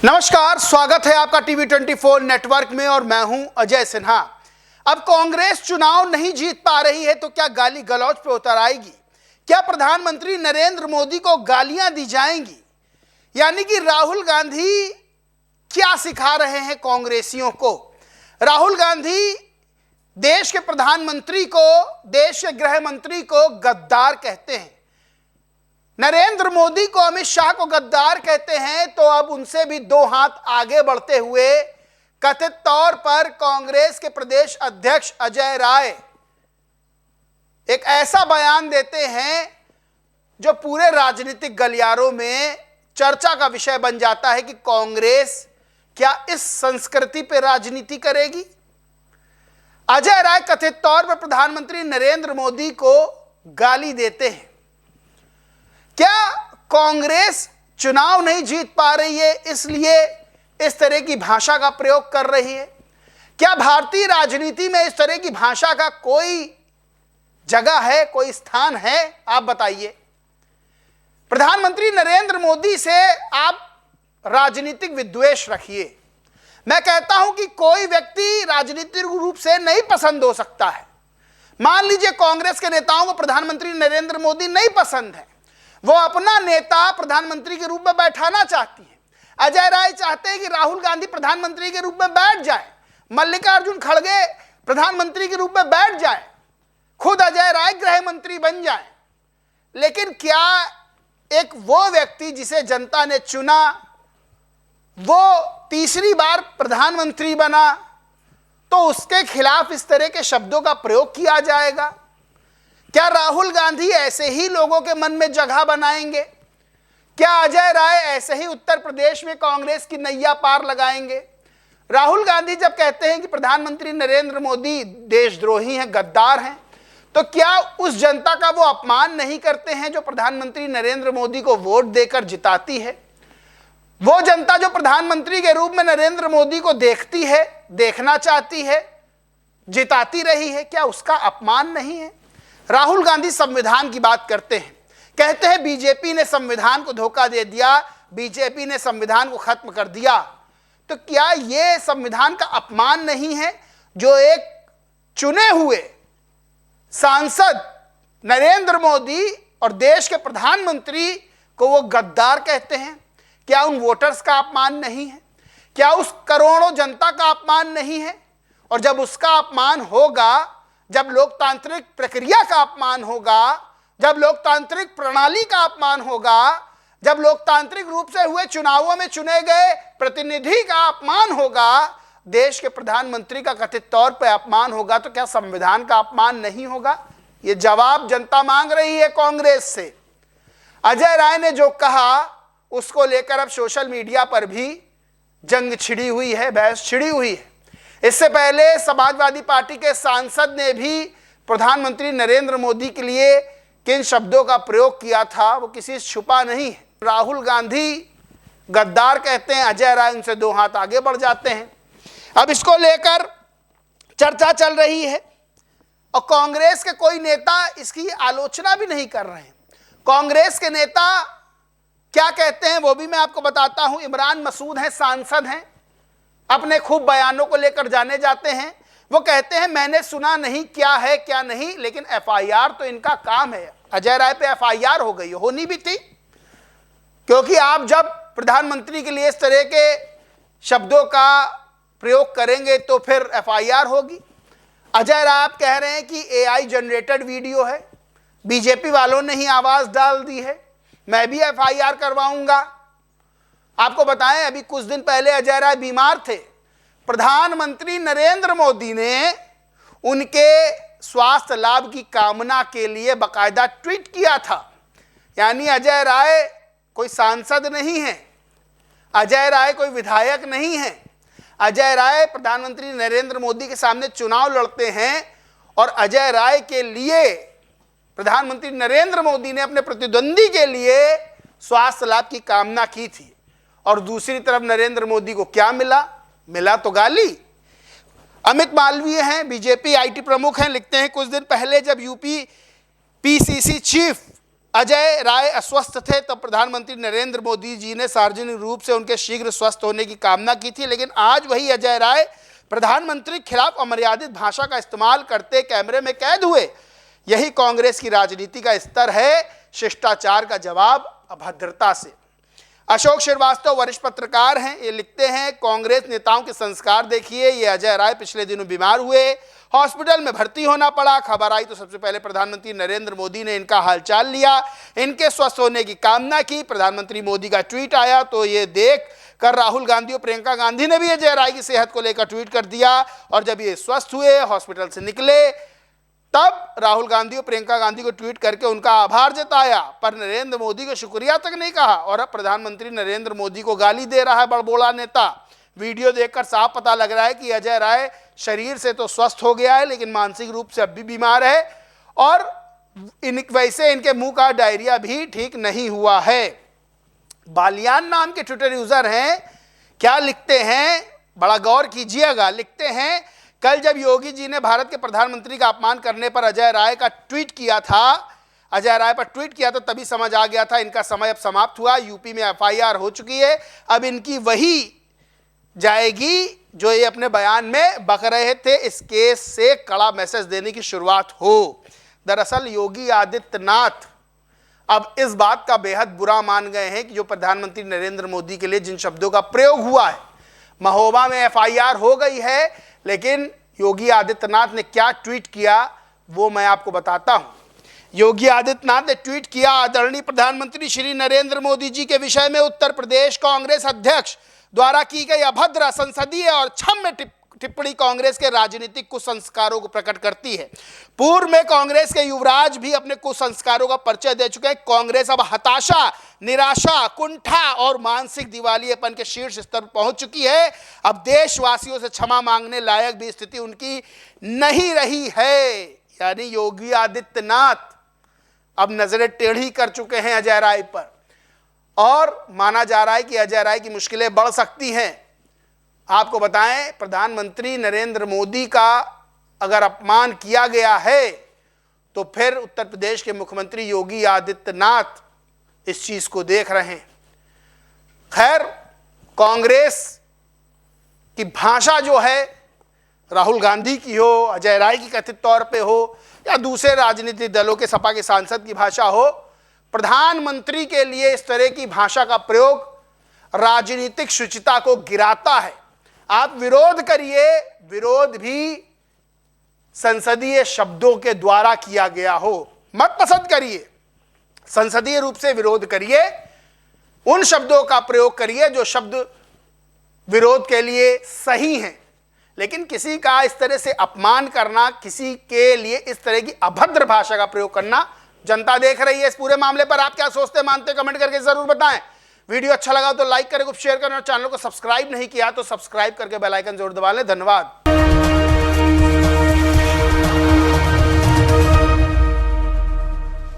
नमस्कार, स्वागत है आपका टीवी 24 नेटवर्क में और मैं हूं अजय सिन्हा। अब कांग्रेस चुनाव नहीं जीत पा रही है तो क्या गाली गलौज पे उतर आएगी? क्या प्रधानमंत्री नरेंद्र मोदी को गालियां दी जाएंगी? यानी कि राहुल गांधी क्या सिखा रहे हैं कांग्रेसियों को? राहुल गांधी देश के प्रधानमंत्री को, देश के गृह मंत्री को गद्दार कहते हैं। नरेंद्र मोदी को, अमित शाह को गद्दार कहते हैं, तो अब उनसे भी दो हाथ आगे बढ़ते हुए कथित तौर पर कांग्रेस के प्रदेश अध्यक्ष अजय राय एक ऐसा बयान देते हैं जो पूरे राजनीतिक गलियारों में चर्चा का विषय बन जाता है कि कांग्रेस क्या इस संस्कृति पर राजनीति करेगी? अजय राय कथित तौर पर प्रधानमंत्री नरेंद्र मोदी को गाली देते हैं। क्या कांग्रेस चुनाव नहीं जीत पा रही है इसलिए इस तरह की भाषा का प्रयोग कर रही है? क्या भारतीय राजनीति में इस तरह की भाषा का कोई जगह है, कोई स्थान है? आप बताइए। प्रधानमंत्री नरेंद्र मोदी से आप राजनीतिक विद्वेष रखिए। मैं कहता हूं कि कोई व्यक्ति राजनीतिक रूप से नहीं पसंद हो सकता है। मान लीजिए कांग्रेस के नेताओं को प्रधानमंत्री नरेंद्र मोदी नहीं पसंद है, वो अपना नेता प्रधानमंत्री के रूप में बैठाना चाहती है। अजय राय चाहते हैं कि राहुल गांधी प्रधानमंत्री के रूप में बैठ जाए, मल्लिकार्जुन खड़गे प्रधानमंत्री के रूप में बैठ जाए, खुद अजय राय गृह मंत्री बन जाए। लेकिन क्या एक वो व्यक्ति जिसे जनता ने चुना, वो तीसरी बार प्रधानमंत्री बना, तो उसके खिलाफ इस तरह के शब्दों का प्रयोग किया जाएगा? क्या राहुल गांधी ऐसे ही लोगों के मन में जगह बनाएंगे? क्या अजय राय ऐसे ही उत्तर प्रदेश में कांग्रेस की नैया पार लगाएंगे? राहुल गांधी जब कहते हैं कि प्रधानमंत्री नरेंद्र मोदी देशद्रोही हैं, गद्दार हैं, तो क्या उस जनता का वो अपमान नहीं करते हैं जो प्रधानमंत्री नरेंद्र मोदी को वोट देकर जिताती है? वो जनता जो प्रधानमंत्री के रूप में नरेंद्र मोदी को देखती है, देखना चाहती है, जिताती रही है, क्या उसका अपमान नहीं है? राहुल गांधी संविधान की बात करते हैं, कहते हैं बीजेपी ने संविधान को धोखा दे दिया, बीजेपी ने संविधान को खत्म कर दिया। तो क्या यह संविधान का अपमान नहीं है जो एक चुने हुए सांसद नरेंद्र मोदी और देश के प्रधानमंत्री को वो गद्दार कहते हैं? क्या उन वोटर्स का अपमान नहीं है? क्या उस करोड़ों जनता का अपमान नहीं है? और जब उसका अपमान होगा, जब लोकतांत्रिक प्रक्रिया का अपमान होगा, जब लोकतांत्रिक प्रणाली का अपमान होगा, जब लोकतांत्रिक रूप से हुए चुनावों में चुने गए प्रतिनिधि का अपमान होगा, देश के प्रधानमंत्री का कथित तौर पर अपमान होगा, तो क्या संविधान का अपमान नहीं होगा? ये जवाब जनता मांग रही है कांग्रेस से। अजय राय ने जो कहा उसको लेकर अब सोशल मीडिया पर भी जंग छिड़ी हुई है, बहस छिड़ी हुई है। इससे पहले समाजवादी पार्टी के सांसद ने भी प्रधानमंत्री नरेंद्र मोदी के लिए किन शब्दों का प्रयोग किया था वो किसी से छुपा नहीं है। राहुल गांधी गद्दार कहते हैं, अजय राय उनसे दो हाथ आगे बढ़ जाते हैं। अब इसको लेकर चर्चा चल रही है और कांग्रेस के कोई नेता इसकी आलोचना भी नहीं कर रहे हैं। कांग्रेस के नेता क्या कहते हैं वो भी मैं आपको बताता हूं। इमरान मसूद हैं, सांसद हैं, अपने खूब बयानों को लेकर जाने जाते हैं। वो कहते हैं मैंने सुना नहीं क्या है क्या नहीं, लेकिन एफआईआर तो इनका काम है। अजय राय पे एफआईआर हो गई, होनी भी थी, क्योंकि आप जब प्रधानमंत्री के लिए इस तरह के शब्दों का प्रयोग करेंगे तो फिर एफआईआर होगी। अजय राय आप कह रहे हैं कि एआई जनरेटेड वीडियो है, बीजेपी वालों ने ही आवाज डाल दी है, मैं भी एफआईआर करवाऊंगा। आपको बताएं, अभी कुछ दिन पहले अजय राय बीमार थे। प्रधानमंत्री नरेंद्र मोदी ने उनके स्वास्थ्य लाभ की कामना के लिए बकायदा ट्वीट किया था। यानी अजय राय कोई सांसद नहीं है, अजय राय कोई विधायक नहीं है। अजय राय प्रधानमंत्री नरेंद्र मोदी के सामने चुनाव लड़ते हैं और अजय राय के लिए प्रधानमंत्री नरेंद्र मोदी ने अपने प्रतिद्वंदी के लिए स्वास्थ्य लाभ की कामना की थी। और दूसरी तरफ नरेंद्र मोदी को क्या मिला? मिला तो गाली। अमित मालवीय हैं, बीजेपी आईटी प्रमुख हैं, लिखते हैं कुछ दिन पहले जब UP PCC chief Ajay Rai अस्वस्थ थे तब प्रधानमंत्री नरेंद्र मोदी जी ने सार्वजनिक रूप से उनके शीघ्र स्वस्थ होने की कामना की थी, लेकिन आज वही अजय राय प्रधानमंत्री के खिलाफ अमर्यादित भाषा का इस्तेमाल करते कैमरे में कैद हुए। यही कांग्रेस की राजनीति का स्तर है, शिष्टाचार का जवाब अभद्रता से। अशोक श्रीवास्तव वरिष्ठ पत्रकार हैं, ये लिखते हैं कांग्रेस नेताओं के संस्कार देखिए। ये अजय राय पिछले दिनों बीमार हुए, हॉस्पिटल में भर्ती होना पड़ा। खबर आई तो सबसे पहले प्रधानमंत्री नरेंद्र मोदी ने इनका हालचाल लिया, इनके स्वस्थ होने की कामना की। प्रधानमंत्री मोदी का ट्वीट आया तो ये देख कर राहुल गांधी और प्रियंका गांधी ने भी अजय राय की सेहत को लेकर ट्वीट कर दिया, और जब ये स्वस्थ हुए, हॉस्पिटल से निकले, तब राहुल गांधी और प्रियंका गांधी को ट्वीट करके उनका आभार जताया, पर नरेंद्र मोदी को शुक्रिया तक नहीं कहा। और अब प्रधानमंत्री नरेंद्र मोदी को गाली दे रहा है बड़बोला नेता। वीडियो देखकर साफ पता लग रहा है कि अजय राय शरीर से तो स्वस्थ हो गया है, लेकिन मानसिक रूप से अब भी बीमार है, और वैसे इनके मुंह का डायरिया भी ठीक नहीं हुआ है। बालियान नाम के ट्विटर यूजर हैं, क्या लिखते हैं, बड़ा गौर कीजिएगा। लिखते हैं, कल जब योगी जी ने भारत के प्रधानमंत्री का अपमान करने पर अजय राय पर ट्वीट किया था, तभी समझ आ गया था इनका समय अब समाप्त हुआ। यूपी में एफआईआर हो चुकी है, अब इनकी वही जाएगी जो ये अपने बयान में बक रहे थे। इस केस से कड़ा मैसेज देने की शुरुआत हो। दरअसल योगी आदित्यनाथ अब इस बात का बेहद बुरा मान गए हैं कि जो प्रधानमंत्री नरेंद्र मोदी के लिए जिन शब्दों का प्रयोग हुआ है, महोबा में एफआईआर हो गई है, लेकिन योगी आदित्यनाथ ने क्या ट्वीट किया वो मैं आपको बताता हूं। योगी आदित्यनाथ ने ट्वीट किया, आदरणीय प्रधानमंत्री श्री नरेंद्र मोदी जी के विषय में उत्तर प्रदेश कांग्रेस अध्यक्ष द्वारा की गई अभद्र, संसदीय और क्षम्य टिप्पणी कांग्रेस के राजनीतिक कुसंस्कारों को प्रकट करती है। पूर्व में कांग्रेस के युवराज भी अपने कुसंस्कारों का परिचय दे चुके हैं। कांग्रेस अब हताशा, निराशा, कुंठा और मानसिक दिवालियेपन के शीर्ष स्तर पर पहुंच चुकी है। अब देशवासियों से क्षमा मांगने लायक भी स्थिति उनकी नहीं रही है। यानी योगी आदित्यनाथ अब नजरें टेढ़ी कर चुके हैं अजय राय पर, और माना जा रहा है कि अजय राय की मुश्किलें बढ़ सकती हैं। आपको बताएं, प्रधानमंत्री नरेंद्र मोदी का अगर अपमान किया गया है तो फिर उत्तर प्रदेश के मुख्यमंत्री योगी आदित्यनाथ इस चीज को देख रहे हैं। खैर, कांग्रेस की भाषा जो है, राहुल गांधी की हो, अजय राय की कथित तौर पे हो, या दूसरे राजनीतिक दलों के सपा के सांसद की भाषा हो, प्रधानमंत्री के लिए इस तरह की भाषा का प्रयोग राजनीतिक शुचिता को गिराता है। आप विरोध करिए, विरोध भी संसदीय शब्दों के द्वारा किया गया हो, मत पसंद करिए, संसदीय रूप से विरोध करिए, उन शब्दों का प्रयोग करिए जो शब्द विरोध के लिए सही हैं। लेकिन किसी का इस तरह से अपमान करना, किसी के लिए इस तरह की अभद्र भाषा का प्रयोग करना, जनता देख रही है। इस पूरे मामले पर आप क्या सोचते हैं, मानते, कमेंट करके जरूर बताएं। वीडियो अच्छा लगा तो लाइक करें, शेयर करें, और चैनल को सब्सक्राइब नहीं किया तो सब्सक्राइब करके बेल आइकन जरूर दबा लें। धन्यवाद।